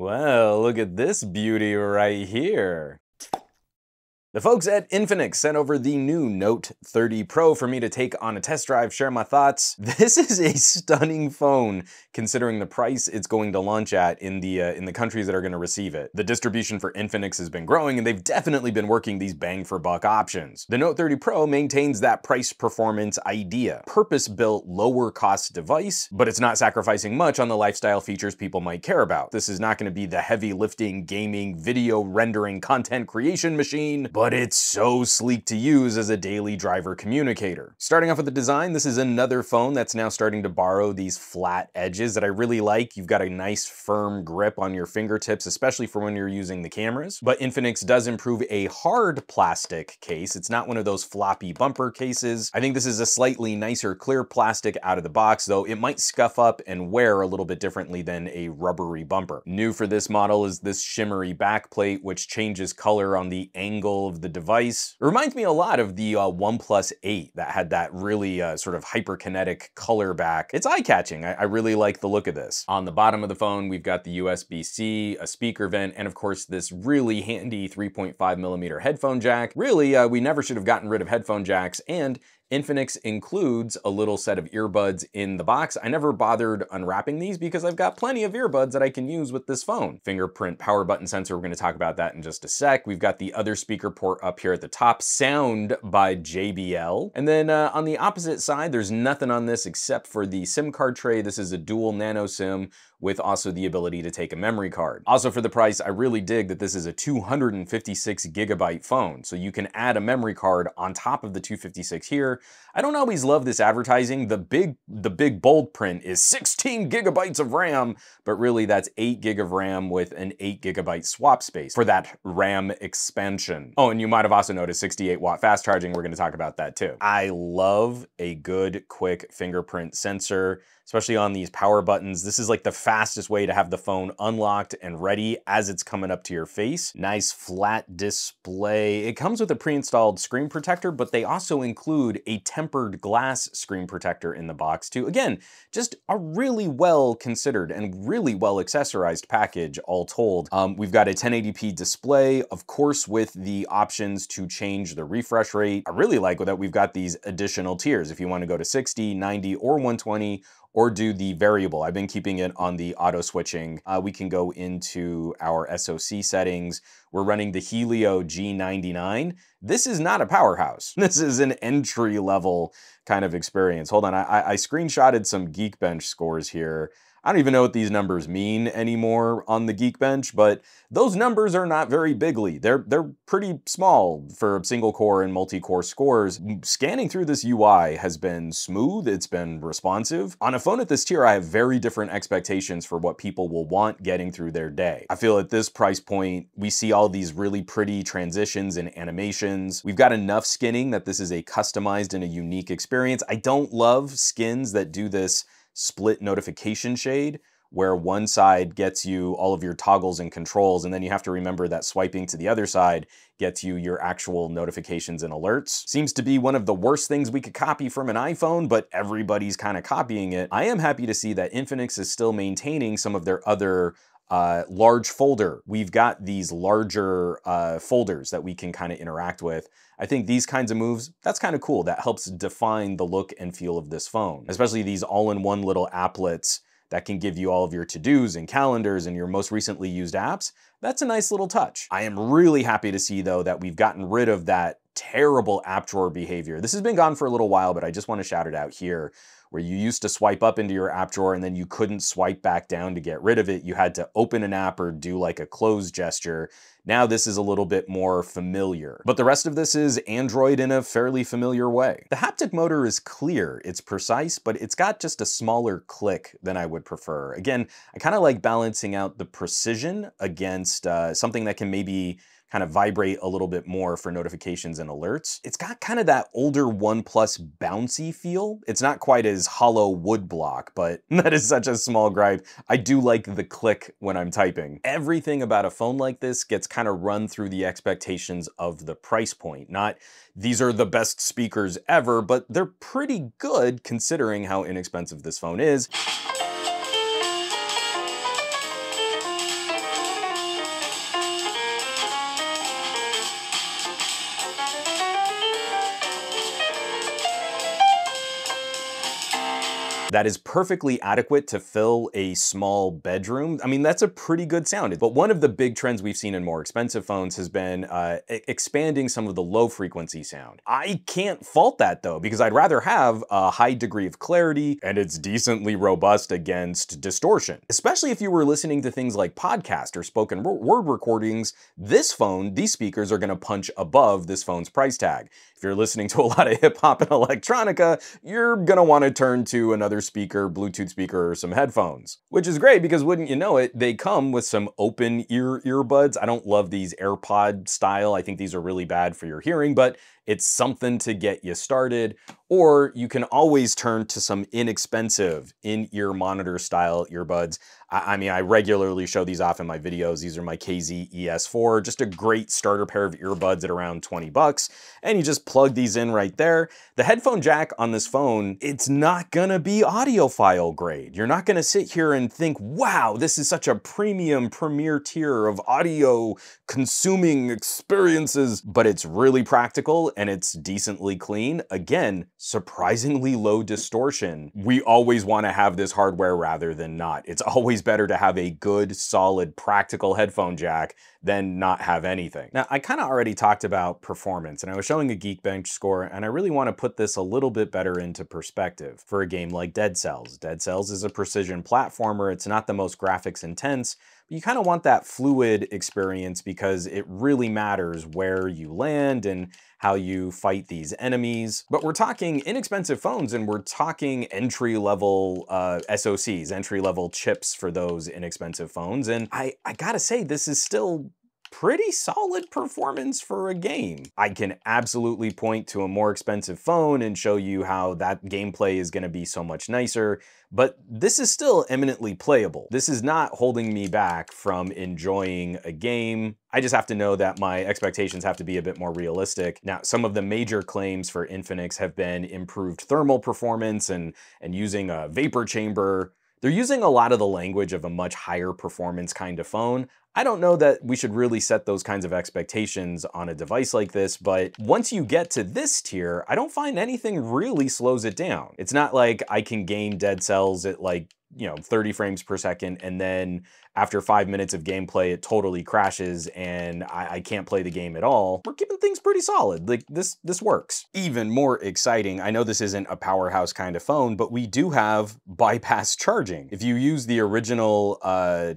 Well, look at this beauty right here. The folks at Infinix sent over the new Note 30 Pro for me to take on a test drive, share my thoughts. This is a stunning phone considering the price it's going to launch at in the countries that are going to receive it. The distribution for Infinix has been growing and they've definitely been working these bang for buck options. The Note 30 Pro maintains that price performance idea. Purpose-built, lower cost device, but it's not sacrificing much on the lifestyle features people might care about. This is not going to be the heavy lifting, gaming, video rendering, content creation machine, but it's so sleek to use as a daily driver communicator. Starting off with the design, this is another phone that's now starting to borrow these flat edges that I really like. You've got a nice firm grip on your fingertips, especially for when you're using the cameras. But Infinix does improve a hard plastic case. It's not one of those floppy bumper cases. I think this is a slightly nicer clear plastic out of the box, though it might scuff up and wear a little bit differently than a rubbery bumper. New for this model is this shimmery backplate, which changes color on the angle of the device. It reminds me a lot of the OnePlus 8 that had that really sort of hyperkinetic color back. It's eye-catching. I really like the look of this. On the bottom of the phone, we've got the USB-C, a speaker vent, and of course this really handy 3.5mm headphone jack. Really, we never should have gotten rid of headphone jacks, and Infinix includes a little set of earbuds in the box. I never bothered unwrapping these because I've got plenty of earbuds that I can use with this phone. Fingerprint power button sensor, we're gonna talk about that in just a sec. We've got the other speaker port up here at the top, sound by JBL. And then on the opposite side, there's nothing on this except for the SIM card tray. This is a dual nano SIM with also the ability to take a memory card. Also for the price, I really dig that this is a 256GB phone, so you can add a memory card on top of the 256 here. I don't always love this advertising. The big bold print is 16GB of RAM, but really that's 8GB of RAM with an 8GB swap space for that RAM expansion. Oh, and you might have also noticed 68-watt fast charging. We're gonna talk about that too. I love a good, quick fingerprint sensor, especially on these power buttons. This is like the fastest way to have the phone unlocked and ready as it's coming up to your face. Nice flat display. It comes with a pre-installed screen protector, but they also include a tempered glass screen protector in the box too. Again, just a really well considered and really well accessorized package all told. We've got a 1080p display, of course, with the options to change the refresh rate. I really like that we've got these additional tiers. If you want to go to 60, 90, or 120, or do the variable. I've been keeping it on the auto switching. We can go into our SoC settings. We're running the Helio G99. This is not a powerhouse. This is an entry level kind of experience. Hold on, I screenshotted some Geekbench scores here. I don't even know what these numbers mean anymore on the Geekbench, but those numbers are not very bigly. They're pretty small for single core and multi-core scores. Scanning through this UI has been smooth, it's been responsive. On a phone at this tier, I have very different expectations for what people will want getting through their day. I feel at this price point, we see all these really pretty transitions and animations. We've got enough skinning that this is a customized and a unique experience. I don't love skins that do this split notification shade, where one side gets you all of your toggles and controls, and then you have to remember that swiping to the other side gets you your actual notifications and alerts. Seems to be one of the worst things we could copy from an iPhone, but everybody's kind of copying it. I am happy to see that Infinix is still maintaining some of their other large folder. We've got these larger folders that we can kind of interact with. I think these kinds of moves, that's kind of cool. That helps define the look and feel of this phone, especially these all-in-one little applets that can give you all of your to-dos and calendars and your most recently used apps. That's a nice little touch. I am really happy to see, though, that we've gotten rid of that terrible app drawer behavior. This has been gone for a little while, but I just want to shout it out here, where you used to swipe up into your app drawer and then you couldn't swipe back down to get rid of it. You had to open an app or do like a close gesture. Now this is a little bit more familiar, but the rest of this is Android in a fairly familiar way. The haptic motor is clear, it's precise, but it's got just a smaller click than I would prefer. Again, I kind of like balancing out the precision against something that can maybe kind of vibrate a little bit more for notifications and alerts. It's got kind of that older OnePlus bouncy feel. It's not quite as hollow wood block, but that is such a small gripe. I do like the click when I'm typing. Everything about a phone like this gets kind of run through the expectations of the price point. Not these are the best speakers ever, but they're pretty good considering how inexpensive this phone is. that is perfectly adequate to fill a small bedroom. I mean, that's a pretty good sound. But one of the big trends we've seen in more expensive phones has been expanding some of the low frequency sound. I can't fault that though, because I'd rather have a high degree of clarity and it's decently robust against distortion. Especially if you were listening to things like podcast or spoken word recordings, these speakers are gonna punch above this phone's price tag. If you're listening to a lot of hip hop and electronica, you're gonna wanna turn to another speaker, Bluetooth speaker, or some headphones. Which is great because wouldn't you know it, they come with some open ear earbuds. I don't love these AirPod style. I think these are really bad for your hearing, but it's something to get you started. Or you can always turn to some inexpensive in-ear monitor style earbuds. I mean, I regularly show these off in my videos. These are my KZ ES4, just a great starter pair of earbuds at around 20 bucks. And you just plug these in right there. The headphone jack on this phone, it's not gonna be audiophile grade. You're not gonna sit here and think, wow, this is such a premium premier tier of audio consuming experiences, but it's really practical and it's decently clean. Again, surprisingly low distortion. We always wanna have this hardware rather than not. It's always better to have a good, solid, practical headphone jack than not have anything. Now, I kind of already talked about performance, and I was showing a Geekbench score, and I really want to put this a little bit better into perspective for a game like Dead Cells. Dead Cells is a precision platformer. It's not the most graphics intense, but you kind of want that fluid experience because it really matters where you land and how you fight these enemies. But we're talking inexpensive phones and we're talking entry-level SoCs, entry-level chips for those inexpensive phones. And I gotta say, this is still pretty solid performance for a game. I can absolutely point to a more expensive phone and show you how that gameplay is gonna be so much nicer, but this is still eminently playable. This is not holding me back from enjoying a game. I just have to know that my expectations have to be a bit more realistic. Now, some of the major claims for Infinix have been improved thermal performance and using a vapor chamber. They're using a lot of the language of a much higher performance kind of phone. I don't know that we should really set those kinds of expectations on a device like this, but once you get to this tier, I don't find anything really slows it down. It's not like I can game Dead Cells at like, 30 frames per second, and then after 5 minutes of gameplay, it totally crashes and I can't play the game at all. We're keeping things pretty solid. Like this works. Even more exciting, I know this isn't a powerhouse kind of phone, but we do have bypass charging. If you use the original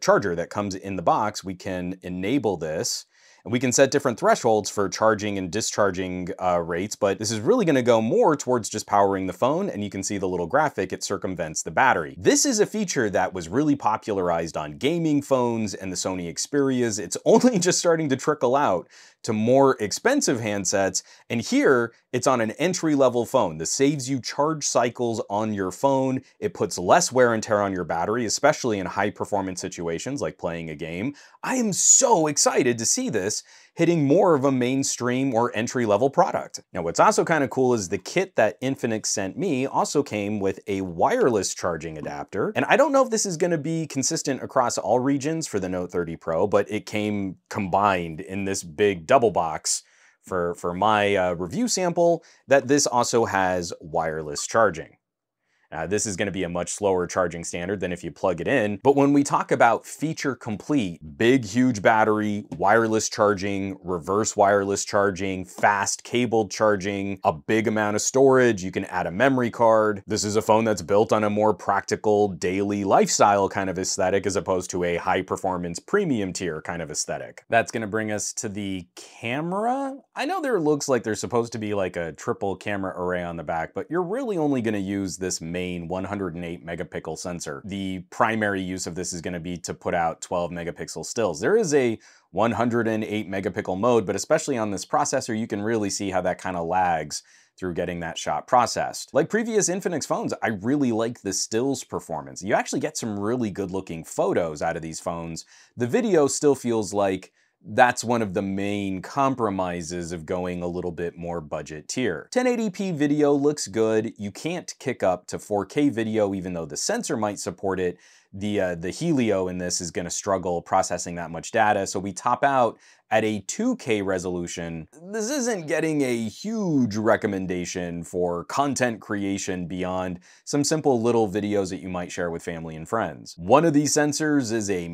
charger that comes in the box, we can enable this. And we can set different thresholds for charging and discharging rates, but this is really gonna go more towards just powering the phone, and you can see the little graphic, it circumvents the battery. This is a feature that was really popularized on gaming phones and the Sony Xperias. It's only just starting to trickle out to more expensive handsets, and here it's on an entry-level phone. This saves you charge cycles on your phone. It puts less wear and tear on your battery, especially in high-performance situations like playing a game. I am so excited to see this hitting more of a mainstream or entry-level product. Now, what's also kind of cool is the kit that Infinix sent me also came with a wireless charging adapter. And I don't know if this is gonna be consistent across all regions for the Note 30 Pro, but it came combined in this big double box for my review sample that this also has wireless charging. This is going to be a much slower charging standard than if you plug it in. But when we talk about feature complete, big, huge battery, wireless charging, reverse wireless charging, fast cabled charging, a big amount of storage, you can add a memory card. This is a phone that's built on a more practical daily lifestyle kind of aesthetic as opposed to a high performance premium tier kind of aesthetic. That's going to bring us to the camera. I know there looks like there's supposed to be like a triple camera array on the back, but you're really only going to use this main 108 megapixel sensor. The primary use of this is going to be to put out 12 megapixel stills. There is a 108 megapixel mode, but especially on this processor, you can really see how that kind of lags through getting that shot processed. Like previous Infinix phones, I really like the stills performance. You actually get some really good looking photos out of these phones. The video still feels like that's one of the main compromises of going a little bit more budget tier. 1080p video looks good. You can't kick up to 4K video even though the sensor might support it. The Helio in this is going to struggle processing that much data, so we top out at a 2K resolution, this isn't getting a huge recommendation for content creation beyond some simple little videos that you might share with family and friends. One of these sensors is a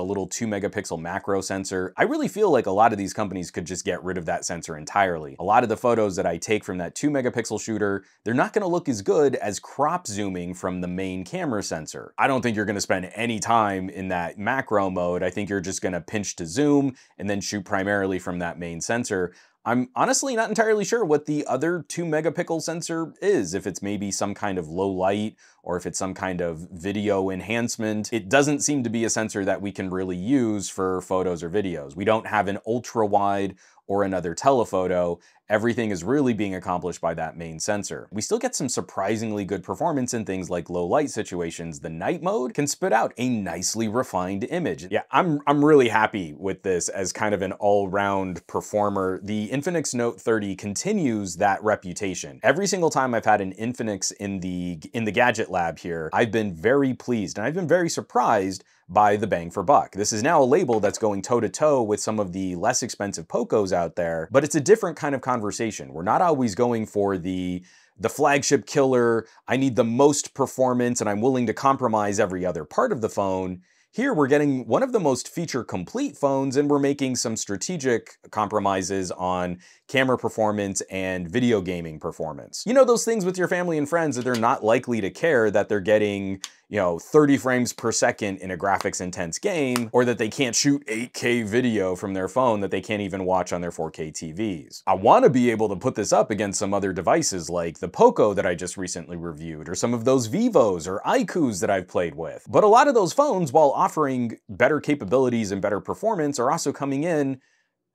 little 2 megapixel macro sensor. I really feel like a lot of these companies could just get rid of that sensor entirely. A lot of the photos that I take from that 2 megapixel shooter, they're not gonna look as good as crop zooming from the main camera sensor. I don't think you're gonna spend any time in that macro mode. I think you're just gonna pinch to zoom and then shoot primarily from that main sensor. I'm honestly not entirely sure what the other 2 megapixel sensor is, if it's maybe some kind of low light or if it's some kind of video enhancement. It doesn't seem to be a sensor that we can really use for photos or videos. We don't have an ultra wide or another telephoto. Everything is really being accomplished by that main sensor. We still get some surprisingly good performance in things like low light situations. The night mode can spit out a nicely refined image. Yeah, I'm really happy with this as kind of an all-round performer. The Infinix Note 30 continues that reputation. Every single time I've had an Infinix in the gadget lab here, I've been very pleased and I've been very surprised by the bang for buck. This is now a label that's going toe-to-toe with some of the less expensive Pocos out there, but it's a different kind of conversation. We're not always going for the flagship killer, I need the most performance and I'm willing to compromise every other part of the phone. Here we're getting one of the most feature-complete phones and we're making some strategic compromises on camera performance and video gaming performance. You know, those things with your family and friends that they're not likely to care that they're getting, 30 frames per second in a graphics intense game, or that they can't shoot 8K video from their phone that they can't even watch on their 4K TVs. I want to be able to put this up against some other devices like the Poco that I just recently reviewed, or some of those Vivos or iQOOs that I've played with. But a lot of those phones, while offering better capabilities and better performance, are also coming in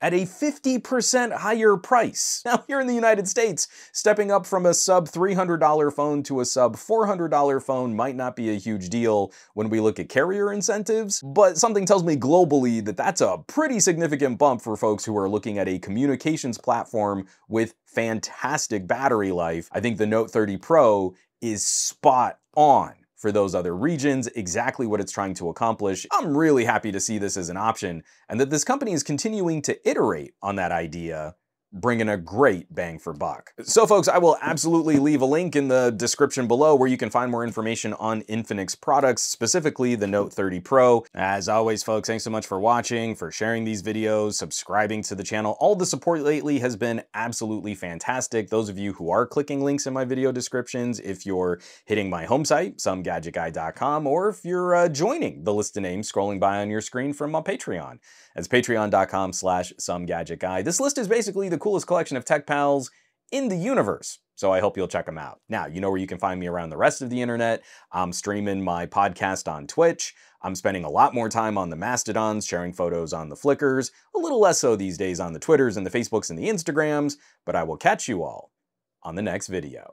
at a 50% higher price. Now here in the United States, stepping up from a sub $300 phone to a sub $400 phone might not be a huge deal when we look at carrier incentives, but something tells me globally that that's a pretty significant bump for folks who are looking at a communications platform with fantastic battery life. I think the Note 30 Pro is spot on for those other regions, exactly what it's trying to accomplish. I'm really happy to see this as an option and that this company is continuing to iterate on that idea, bringing a great bang for buck. So folks, I will absolutely leave a link in the description below where you can find more information on Infinix products, specifically the Note 30 Pro. As always, folks, thanks so much for watching, for sharing these videos, subscribing to the channel. All the support lately has been absolutely fantastic. Those of you who are clicking links in my video descriptions, if you're hitting my home site, SomeGadgetGuy.com, or if you're joining the list of names scrolling by on your screen from my Patreon. That's patreon.com/SomeGadgetGuy. This list is basically the coolest collection of tech pals in the universe, so I hope you'll check them out. Now, you know where you can find me around the rest of the internet. I'm streaming my podcast on Twitch. I'm spending a lot more time on the Mastodons, sharing photos on the Flickrs, a little less so these days on the Twitters and the Facebooks and the Instagrams, but I will catch you all on the next video.